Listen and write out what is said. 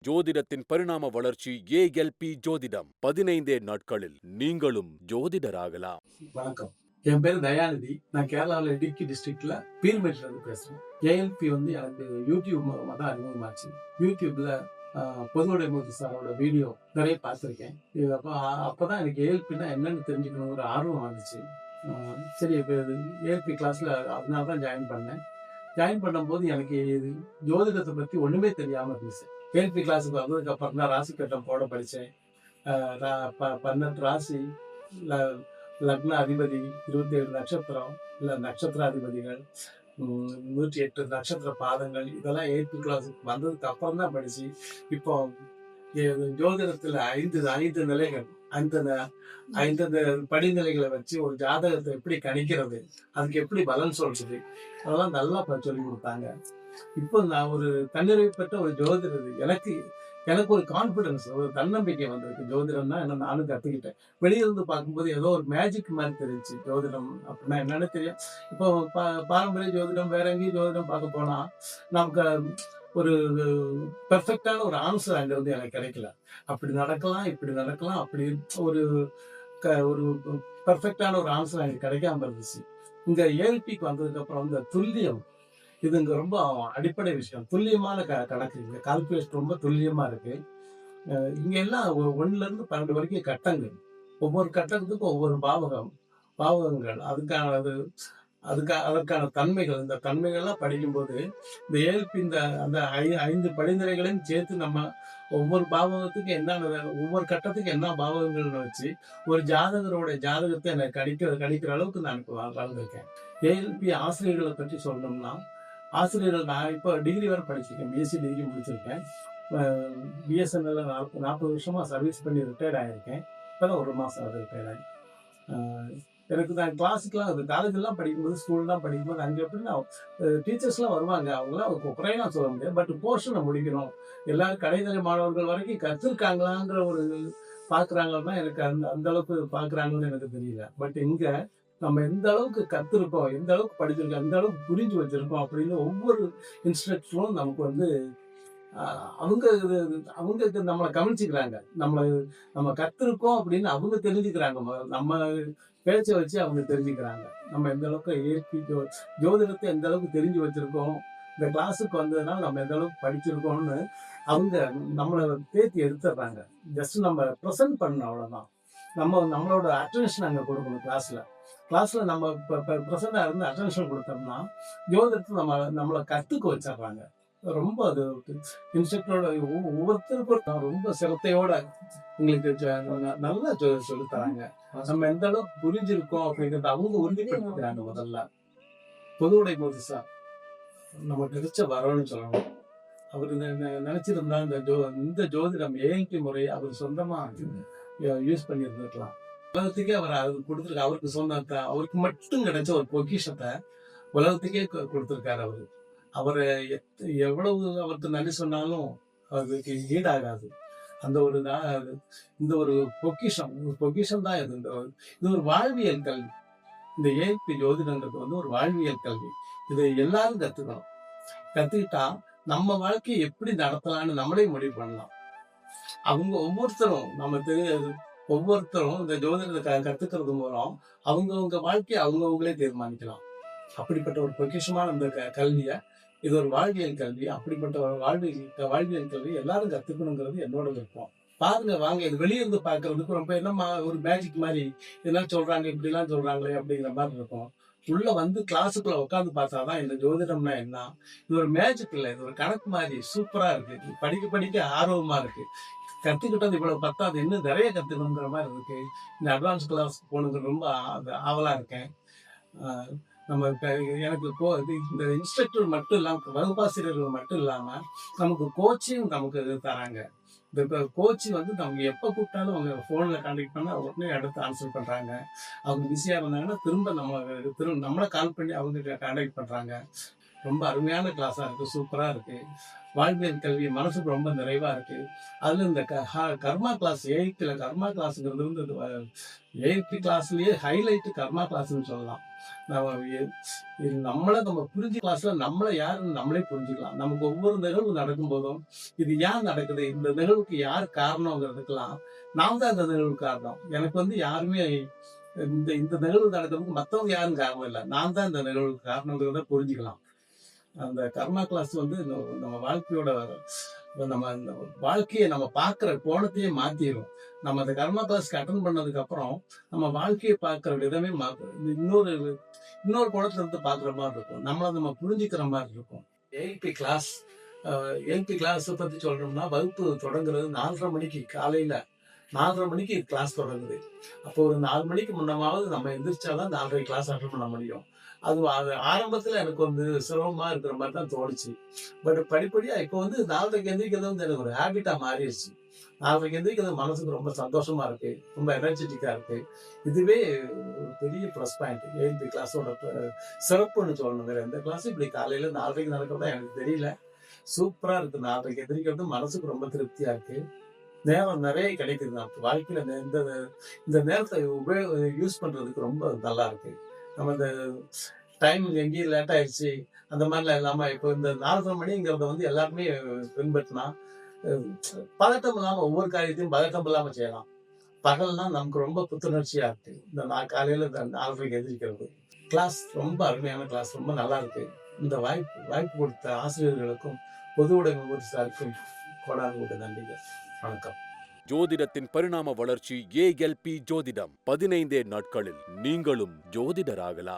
ஜோதிடத்தின் பரிணாம வளர்ச்சி ஏஎல்பி ஜோதிடம் 15 நாட்களில் நீங்களும் ஜோதிடராகலாம். வணக்கம், என் பேர் தயாநிதி. நான் கேரளாவில் இடுக்கி டிஸ்ட்ரிக்ட்ல பீர்மேட்ல இருந்து பேசுறேன். ஏஎல்பி எனக்கு யூடியூப் மூலமா தான் அறிமுகமாச்சு. யூடியூப்ல பொதுவுடைமூர்த்தி சாரோட வீடியோ நிறைய பார்த்துருக்கேன். அப்பதான் எனக்கு ஏஎல்பின்னா என்னன்னு தெரிஞ்சுக்கணும் ஒரு ஆர்வம் வந்துச்சு. சரி, இப்போ ஏஎல்பி கிளாஸ்ல அதனால தான் ஜாயின் பண்ணேன். ஜாயின் பண்ணும்போது எனக்கு ஜோதிடத்தை பத்தி ஒண்ணுமே தெரியாம இருந்துச்சு. ஏஎல்பி கிளாஸுக்கு வந்ததுக்கு அப்புறம் தான் ராசி கட்டம் போட படித்தேன். 12 ராசி, லக்ன அதிபதி, 27 நட்சத்திரம், இல்லை நட்சத்திராதிபதிகள், 108 நட்சத்திர பாதங்கள், இதெல்லாம் 8th கிளாஸுக்கு வந்ததுக்கு அப்புறம் தான் படிச்சு இப்போ ஜோதிடத்துல 5 நிலைகள், ஐந்து படிநிலைகளை வச்சு ஒரு ஜாதகத்தை எப்படி கணிக்கிறது, அதுக்கு எப்படி பலன் சொல்றது, அதெல்லாம் நல்லா சொல்லி கொடுத்தாங்க. இப்போ நான் ஒரு தன்னிறைவு பெற்ற ஒரு ஜோதிடர், எனக்கு ஒரு கான்பிடன்ஸ், ஒரு தன்னம்பிக்கை வந்திருக்கு. ஜோதிடம்னா என்ன நானும் கத்துக்கிட்டேன். வெளியிருந்து பார்க்கும்போது ஏதோ ஒரு மேஜிக் மாதிரி தெரிஞ்சு ஜோதிடம் அப்படின்னா என்னன்னு தெரியும். இப்போ பாரம்பரிய ஜோதிடம் வேற எங்கேயும் ஜோதிடம் பார்க்க போனா நமக்கு ஒரு பெர்ஃபெக்டான ஒரு ஆன்சர் அங்க வந்து எனக்கு கிடைக்கல. அப்படி நடக்கலாம், இப்படி நடக்கலாம், அப்படி ஒரு ஒரு பெர்ஃபெக்டான ஒரு ஆன்சர் எனக்கு கிடைக்காம இருந்துச்சு. இங்க ஏஎல்பிக்கு வந்ததுக்கு அப்புறம் இந்த துல்லியம், இது இங்க ரொம்ப அடிப்படை விஷயம். துல்லியமான கணக்கு, இங்க கால்குலேஷன் ரொம்ப துல்லியமா இருக்கு. இங்க எல்லாம் 1ல இருந்து 12 வரைக்கும் கட்டங்கள், ஒவ்வொரு கட்டத்துக்கும் ஒவ்வொரு பாவகங்கள், அதற்கான தன்மைகள், இந்த தன்மைகள்லாம் படிக்கும்போது இந்த ஏஎல்பி அந்த 5 படிநிலைகளையும் சேர்த்து நம்ம ஒவ்வொரு பாவகத்துக்கு ஒவ்வொரு கட்டத்துக்கு என்ன பாவகங்கள்னு வச்சு ஒரு ஜாதகரோட ஜாதகத்தை எனக்கு கணிக்கிற அளவுக்கு நான் வளர்ந்துருக்கேன். ஏஎல்பி ஆசிரியர்களை பற்றி சொல்லணும்னா, ஆசிரியர்கள் நான் இப்போ டிகிரி வரை படிச்சிருக்கேன். பிஎஸ்சி டிகிரி முடிச்சிருக்கேன். பிஎஸ்என்எல்ல 40 வருஷமா சர்வீஸ் பண்ணி ரிட்டையர்ட் ஆகியிருக்கேன். இப்போதான் 1 மாதம் அது ரிட்டையர்ட் ஆகி. எனக்கு நான் கிளாஸுக்கெலாம், அது காலேஜெல்லாம் படிக்கும்போது, ஸ்கூல்லாம் படிக்கும்போது அங்கே எப்படின்னா டீச்சர்ஸ்லாம் வருவாங்க. அவங்களாம் குறையெல்லாம் சொல்ல முடியாது, பட் போர்ஷனை முடிக்கணும். எல்லாரும் கடைநிலை மாணவர்கள் வரைக்கும் கற்றுருக்காங்களாங்கிற ஒரு பார்க்குறாங்கன்னா, எனக்கு அந்த அளவுக்கு பார்க்குறாங்கன்னு எனக்கு தெரியல. பட் இங்கே நம்ம எந்த அளவுக்கு கற்றுருக்கோம், எந்த அளவுக்கு படிச்சிருக்கோம், எந்த அளவுக்கு புரிஞ்சு வச்சிருக்கோம் அப்படின்னு ஒவ்வொரு இன்ஸ்ட்ரக்டரும் நமக்கு வந்து அவங்க நம்மளை கவனிச்சுக்கிறாங்க. நம்ம கற்றுருக்கோம் அப்படின்னு அவங்க தெரிஞ்சுக்கிறாங்க. நம்ம பேச்சை வச்சு அவங்க தெரிஞ்சுக்கிறாங்க நம்ம எந்த அளவுக்கு ஏற்பி ஜோதிடத்தை எந்த அளவுக்கு தெரிஞ்சு வச்சிருக்கோம், இந்த கிளாஸுக்கு வந்ததுனால நம்ம எந்த அளவுக்கு படிச்சிருக்கோம்னு அவங்க நம்மளை தேத்தி எடுத்துடுறாங்க. ஜஸ்ட் நம்ம ப்ரெசென்ட் பண்ணணும், அவ்வளோதான். நம்மளோட அட்டென்ஷன் அங்கே கொடுக்கணும். கிளாஸ்ல நம்ம ப்ரெசென்டா இருந்து அட்டென்ஷன் கொடுத்தோம்னா ஜோதிடத்தை நம்மளை கற்றுக்க வச்சிடுறாங்க. ரொம்ப அது இன்ஸ்ட்ரக்டரோட ஒவ்வொருத்தருக்கும் ரொம்ப சிரத்தையோட உங்களுக்கு நல்லா சொல்லி தராங்க. நம்ம எந்த அளவுக்கு புரிஞ்சிருக்கோம் அப்படிங்கிறத அவங்க உறுதிப்படுத்திக்கிறாங்க. முதல்ல பொதுவுடைமூர்த்தி சார் நம்ம கிடைச்ச வரணும்னு சொல்லணும். அவரு நினைச்சிருந்தா இந்த ஜோதிடம் ஏஎல்பி முறையை அவர் சொந்தமா யூஸ் பண்ணி இருந்திருக்கலாம். உலகத்துக்கே அவர் அது கொடுத்துருக்க, அவருக்கு சொந்த, அவருக்கு மட்டும் கிடைச்ச ஒரு பொக்கிஷத்தை உலகத்துக்கே கொடுத்துருக்காரு. அவரை எவ்வளவு அவருக்கு நன்றி சொன்னாலும் அவருக்கு ஈடாகாது. இந்த ஒரு பொக்கிஷம் தான் இது ஒரு வாழ்வியல் கல்வி. இந்த ஏஎல்பி ஜோதிடங்கிறது வந்து ஒரு வாழ்வியல் கல்வி. இதை எல்லாரும் கத்துக்கிட்டா நம்ம வாழ்க்கையை எப்படி நடத்தலாம்னு நம்மளே முடிவு பண்ணலாம். அவங்க ஒவ்வொருத்தரும் இந்த ஜோதிடத்தை கத்துக்கிறது மூலம் அவங்கவுங்க வாழ்க்கையை அவங்கவுங்களே தீர்மானிக்கலாம். அப்படிப்பட்ட ஒரு பொக்கிஷமான இந்த கல்வியை, இது ஒரு வாழ்வியல் கல்வி. அப்படிப்பட்ட ஒரு வாழ்வியல் கல்வி எல்லாரும் கத்துக்கணுங்கிறது என்னோட விருப்பம். பாருங்க, வாங்க, இது வெளியிருந்து பாக்குறதுக்கு ரொம்ப என்னமா ஒரு மேஜிக் மாதிரி இதெல்லாம் சொல்றாங்க, இப்படி எல்லாம் சொல்றாங்களே அப்படிங்கிற மாதிரி இருக்கும். உள்ள வந்து கிளாஸுக்குள்ள உட்காந்து பார்த்தாதான் இந்த ஜோதிடம்னா என்ன, இது ஒரு மேஜிக் இல்லை, இது ஒரு கணக்கு மாதிரி சூப்பரா இருக்கு. படிக்க ஆர்வமா இருக்கு. கத்துக்கிட்டது இவ்வளவு பத்தாது, இன்னும் நிறைய கத்துக்கணுங்கிற மாதிரி இருக்கு. இந்த அட்வான்ஸ் கிளாஸ் போகணுங்கிற ரொம்ப ஆவலா இருக்கேன். எனக்கு இந்த இன்ஸ்ட்ரக்டர் மட்டும் இல்லாம, வகுப்பாசிரியர்கள் மட்டும் இல்லாம நமக்கு கோச்சிங் நமக்கு தராங்க. இந்த கோச் வந்து நம்ம எப்போ கூப்பிட்டாலும் அவங்க ஃபோனில் கான்டாக்ட் பண்ணால் உடனே அடுத்து ஆன்சர் பண்ணுறாங்க. அவங்க பிஸியாக இருந்தாங்கன்னா திரும்ப நம்மளை கால் பண்ணி அவங்க கான்டாக்ட் பண்ணுறாங்க. ரொம்ப அருமையான கிளாஸாக இருக்குது, சூப்பராக இருக்குது. வாழ்வியல் கல்வி மனசுக்கு ரொம்ப நிறைவாக இருக்குது. அதில் இந்த கர்மா கிளாஸ் 8th கர்மா கிளாஸுங்கிறது வந்து 8th கிளாஸ்லேயே ஹைலைட்டு கர்மா கிளாஸ்ன்னு சொல்லலாம். நம்ம நம்மளை நம்ம புரிஞ்சு கிளாஸில் நம்மளை யாருன்னு நம்மளே புரிஞ்சுக்கலாம். நமக்கு ஒவ்வொரு நிகழ்வு நடக்கும்போதும் இது ஏன் நடக்குது, இந்த நிகழ்வுக்கு யார் காரணங்கிறதுக்கெல்லாம் நான் தான் இந்த நிகழ்வுக்கு காரணம். எனக்கு வந்து யாருமே இந்த இந்த நிகழ்வு நடக்கிறதுக்கு மற்றவங்க யாரும் காரணம் இல்லை, நான் தான் இந்த நிகழ்வுக்கு காரணங்கிறத புரிஞ்சுக்கலாம். அந்த கர்மா கிளாஸ் வந்து நம்ம வாழ்க்கையோட நம்ம இந்த வாழ்க்கையை நம்ம பார்க்குற கோணத்தையே மாற்றிடும். நம்ம அந்த கர்மா கிளாஸ்க்கு அட்டன் பண்ணதுக்கு அப்புறம் நம்ம வாழ்க்கையை பார்க்குற விதமே இன்னொரு இன்னொரு கோணத்துல இருந்து பார்க்குற மாதிரி இருக்கும். நம்மளை நம்ம புரிஞ்சுக்கிற மாதிரி இருக்கும். ஏஎல்பி கிளாஸ் ஏஎல்பி கிளாஸை பற்றி சொல்றோம்னா, வகுப்பு தொடங்குறது 4:30 மணிக்கு, காலையில் 4:30 மணிக்கு கிளாஸ் தொடங்குது. அப்போ ஒரு 4 மணிக்கு முன்னமாவது நம்ம எந்திரிச்சாதான் 4:30 கிளாஸ் அட்டன் பண்ண முடியும். அது ஆரம்பத்தில் எனக்கு வந்து சிரமமாக இருக்கிற மாதிரி தான் தோணுச்சு. பட் படிப்படியாக இப்போ வந்து 4:30க்கு எந்திரிக்கிறது வந்து எனக்கு ஒரு ஹேபிட்டாக மாறிடுச்சு. 4:30க்கு எந்திரிக்கிறது மனசுக்கு ரொம்ப சந்தோஷமா இருக்கு, ரொம்ப எனர்ஜெட்டிக்காக இருக்கு. இதுவே ஒரு பெரிய ப்ளஸ் பாயிண்ட். ஏஎல்பி கிளாஸோட சிறப்புன்னு சொல்லணும். வேற எந்த கிளாஸும் இப்படி காலையில் 4:30க்கு நடக்கிறதா எனக்கு தெரியல. சூப்பராக இருக்கு. 4:30க்கு எந்திரிக்கிறது மனசுக்கு ரொம்ப திருப்தியாக இருக்கு. நேரம் நிறைய கிடைக்குது. நமக்கு வாழ்க்கையில இந்த இந்த நேரத்தை யூஸ் பண்றதுக்கு ரொம்ப நல்லா இருக்கு. நம்ம இந்த டைம் எங்கேயும் லேட் ஆயிடுச்சு அந்த மாதிரிலாம் இல்லாம இப்போ இந்த 4:30 மணிங்கிறத வந்து எல்லாருமே பின்பற்றினா பதட்டம் இல்லாம ஒவ்வொரு காரியத்தையும் பதட்டம் இல்லாம செய்யலாம். பகல்னா நமக்கு ரொம்ப புத்துணர்ச்சியா இருக்கு. இந்த காலையில இந்த 4:30க்கு எதிர்க்கிறது கிளாஸ் ரொம்ப அருமையான கிளாஸ், ரொம்ப நல்லா இருக்கு. இந்த வாய்ப்பு கொடுத்த ஆசிரியர்களுக்கும் பொது உடைமை சாருக்கும் கோடானு நன்றிகள். வணக்கம். ஜோதிடத்தின் பரிணாம வளர்ச்சி ஏஎல்பி ஜோதிடம். 15 நாட்களில் நீங்களும் ஜோதிடராகலாம்.